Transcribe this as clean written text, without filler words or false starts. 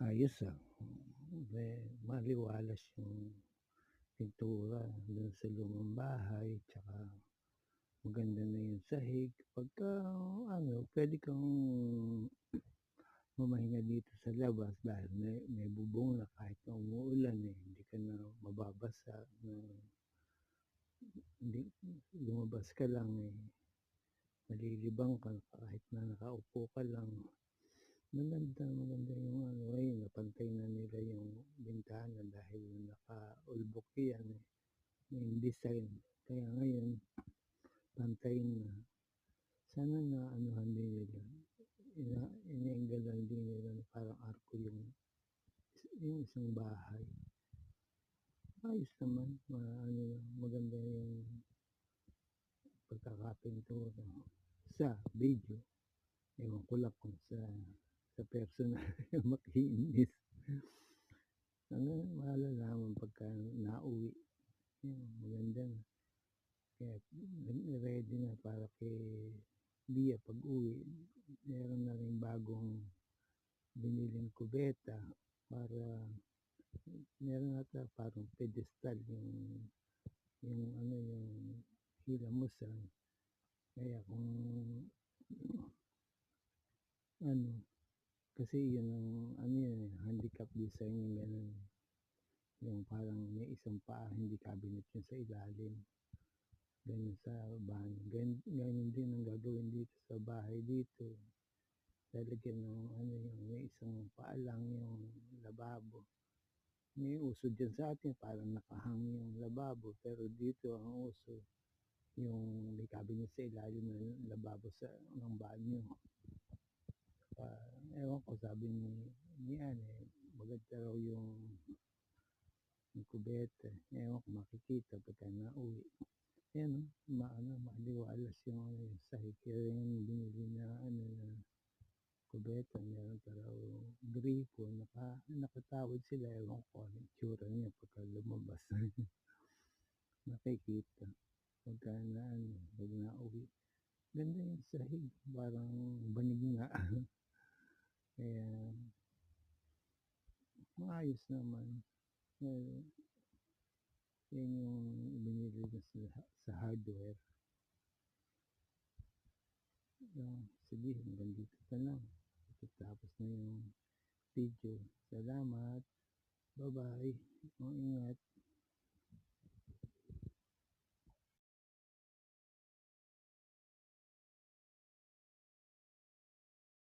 Ayos, maliwalas yung pintura dun sa lumang bahay, tsaka maganda na yung sahig. Pagka ano, puwede kang humahinga dito sa labas dahil may bubong na kahit na umuulan, hindi ka na mababasa na hindi lumabas ka lang, malilibang ka kahit na nakaupo ka lang. Maganda yung ano, ngayon napantay na nila yung bintana dahil nakaulbok yan, yung design. Kaya ngayon pantay na. Sana naanuhan din nila, ina-enggalan din nila na parang arko yung isang bahay. Ayos naman, ano maganda yung pagkakapintura sa video. Ewan ko lang kung sa personal makinis. Malalaman pagka nauwi, maganda na. Kaya ready na para kay Bia pag-uwi. Meron na ring bagong biniling kubeta para meron ata parang pedestal yung ano, yung hilamusan. Kaya kung ano, kasi yun ang ano yun, handicap design yung gano'n. Yung parang may isang paa, hindi cabinet yun sa ilalim. Ganun sa banyo. Ganun din ang gagawin dito sa bahay dito. Lalagyan ng ano, yung may isang paa lang yung lababo. May uso dyan sa atin, parang nakahang yung lababo. Pero dito ang uso, yung may cabinet sa ilalim ng lababo ng banyo. Ewan ko, sabi ni Anne, maganda raw yung kubeta. Ewan ko, makikita pagka nauwi. Ayan, maliwalas yung ano, yung sahig. Kaya yung binili na ano na kubeta, meron pa raw gripo, nakatawid sila. Ewan ko ano itsura niya pagka lumabas. Nakikita pagka pag nauwi. Ganda yung sahig, parang banig nga. Kaya maayos naman. Yan yung binili ko sa hardware. Sige, hanggang dito na lang. Tapos na yung video. Salamat. Bye-bye. Ingat.